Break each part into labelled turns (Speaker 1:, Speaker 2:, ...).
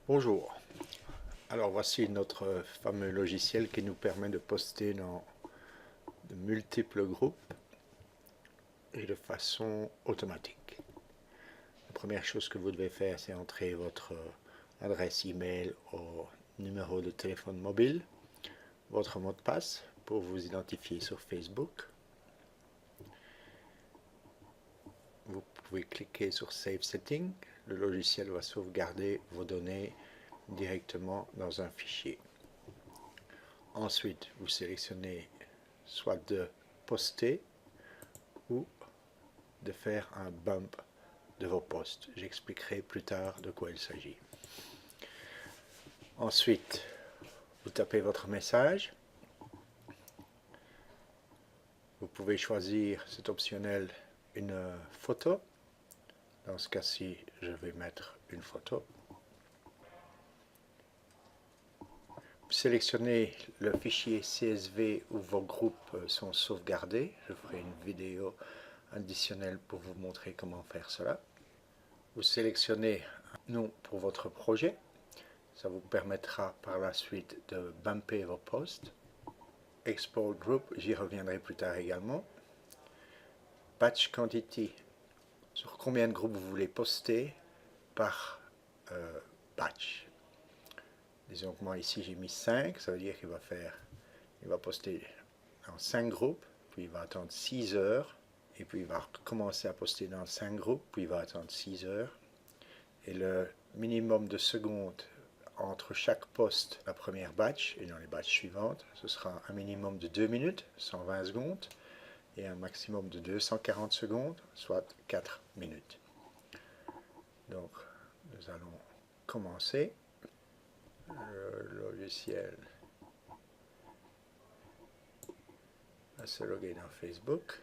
Speaker 1: Bonjour, alors voici notre fameux logiciel qui nous permet de poster dans de multiples groupes et de façon automatique. La première chose que vous devez faire, c'est entrer votre adresse email au numéro de téléphone mobile, votre mot de passe pour vous identifier sur Facebook. Vous pouvez cliquer sur Save Setting. Le logiciel va sauvegarder vos données directement dans un fichier. Ensuite, vous sélectionnez soit de poster ou de faire un bump de vos posts. J'expliquerai plus tard de quoi il s'agit. Ensuite, vous tapez votre message. Vous pouvez choisir, c'est optionnel, une photo. Dans ce cas-ci, je vais mettre une photo. Sélectionnez le fichier CSV où vos groupes sont sauvegardés. Je ferai une vidéo additionnelle pour vous montrer comment faire cela. Vous sélectionnez un nom pour votre projet. Ça vous permettra par la suite de bumper vos posts. Export Group, j'y reviendrai plus tard également. Batch Quantity, sur combien de groupes vous voulez poster par batch. Disons que moi ici j'ai mis 5, ça veut dire qu'il va poster dans 5 groupes, puis il va attendre 6 heures, et puis il va commencer à poster dans 5 groupes, puis il va attendre 6 heures. Et le minimum de secondes entre chaque poste, la première batch et dans les batches suivantes, ce sera un minimum de 2 minutes, 120 secondes, et un maximum de 240 secondes, soit 4 minutes. Donc, nous allons commencer. Le logiciel va se loguer dans Facebook.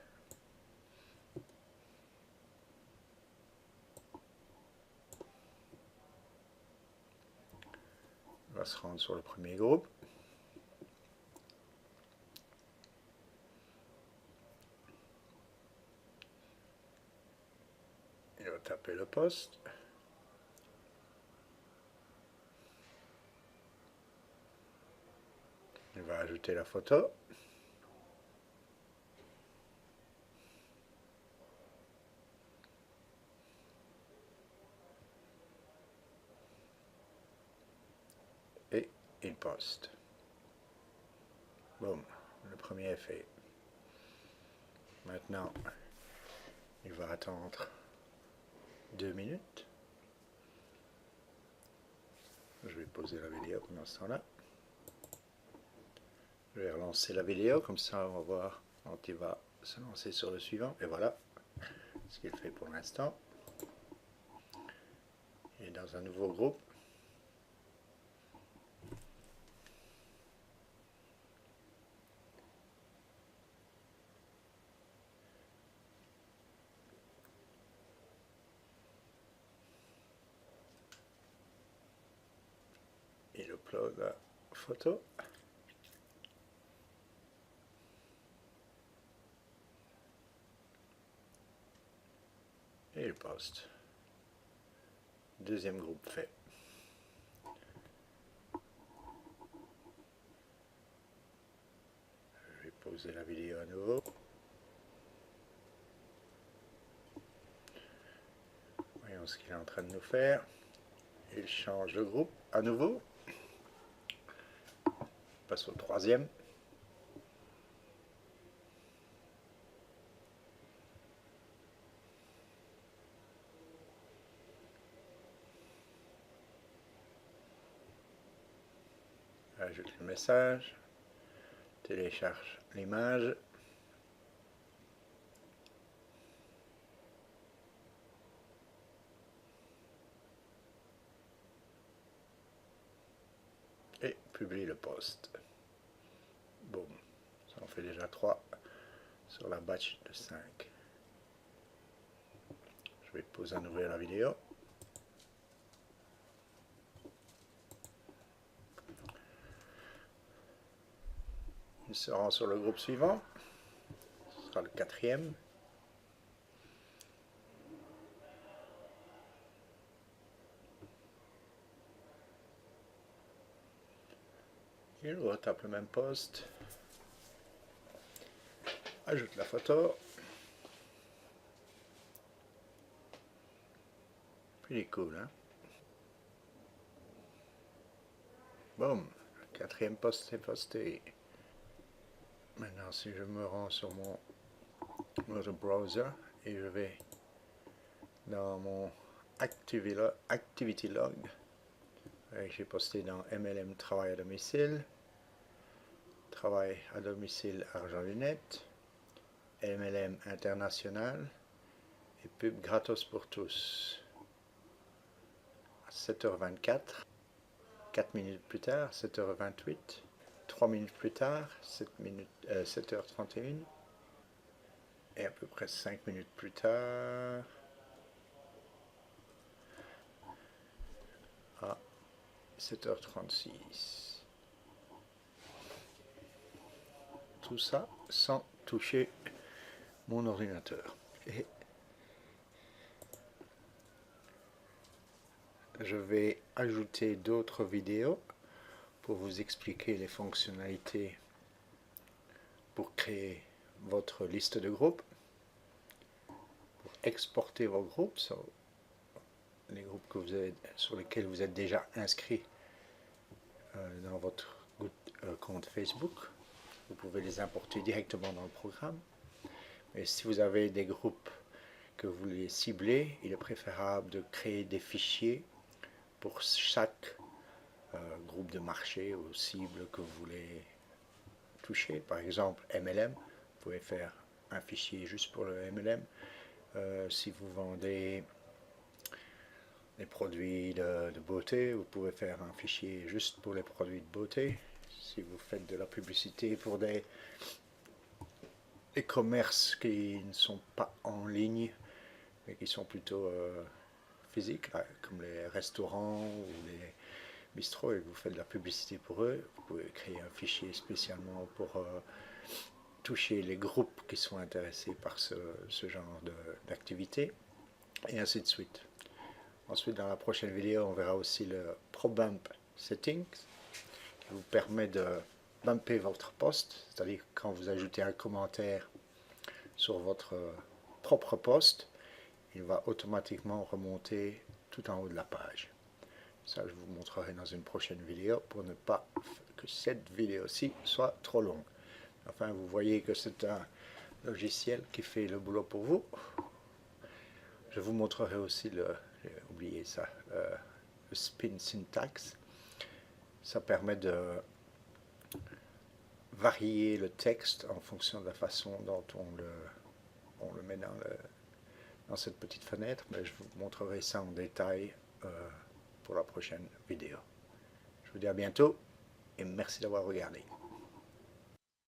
Speaker 1: On va se rendre sur le premier groupe. Il va taper le poste. Il va ajouter la photo. Et il poste. Boum, le premier est fait. Maintenant, il va attendre 2 minutes. Je vais poser la vidéo pendant ce temps-là. Je vais relancer la vidéo, comme ça on va voir quand il va se lancer sur le suivant. Et voilà ce qu'il fait pour l'instant. Il est dans un nouveau groupe. Il upload la photo. Et il poste. Deuxième groupe fait. Je vais poser la vidéo à nouveau. Voyons ce qu'il est en train de nous faire. Il change de groupe à nouveau. Il passe au troisième. Ajoute le message. Télécharge l'image. Et publie le post. Boum. Ça en fait déjà 3 sur la batch de 5. Je vais poser à nouveau la vidéo. Nous serons sur le groupe suivant. Ce sera le quatrième. Il retape le même poste. Ajoute la photo. Pretty cool, hein? Boum, le quatrième post est posté. Maintenant, si je me rends sur mon autre browser et je vais dans mon Activity Log, j'ai posté dans MLM Travail à domicile, Travail à domicile argent lunettes, MLM International et pub gratos pour tous. 7h24, 4 minutes plus tard, 7h28, 3 minutes plus tard, 7h31, et à peu près 5 minutes plus tard, à 7h36. Tout ça sans toucher mon ordinateur. Et je vais ajouter d'autres vidéos pour vous expliquer les fonctionnalités pour créer votre liste de groupes, pour exporter vos groupes, les groupes que vous avez, sur lesquels vous êtes déjà inscrit dans votre compte Facebook. Vous pouvez les importer directement dans le programme. Mais si vous avez des groupes que vous voulez cibler, il est préférable de créer des fichiers pour chaque groupe de marché ou cible que vous voulez toucher. Par exemple, MLM, vous pouvez faire un fichier juste pour le MLM. Si vous vendez des produits de beauté, vous pouvez faire un fichier juste pour les produits de beauté. Si vous faites de la publicité pour des commerces qui ne sont pas en ligne, mais qui sont plutôt physiques, comme les restaurants ou les bistrots, et vous faites de la publicité pour eux, vous pouvez créer un fichier spécialement pour toucher les groupes qui sont intéressés par ce genre d'activité, et ainsi de suite. Ensuite, dans la prochaine vidéo, on verra aussi le ProBump Settings, qui vous permet de bumper votre post, c'est-à-dire quand vous ajoutez un commentaire sur votre propre post, il va automatiquement remonter tout en haut de la page. Ça, je vous montrerai dans une prochaine vidéo pour ne pas que cette vidéo-ci soit trop longue. Enfin, vous voyez que c'est un logiciel qui fait le boulot pour vous. Je vous montrerai aussi j'ai oublié ça, le Spin Syntax. Ça permet de varier le texte en fonction de la façon dont on le met dans cette petite fenêtre, mais je vous montrerai ça en détail pour la prochaine vidéo. Je vous dis à bientôt et merci d'avoir regardé.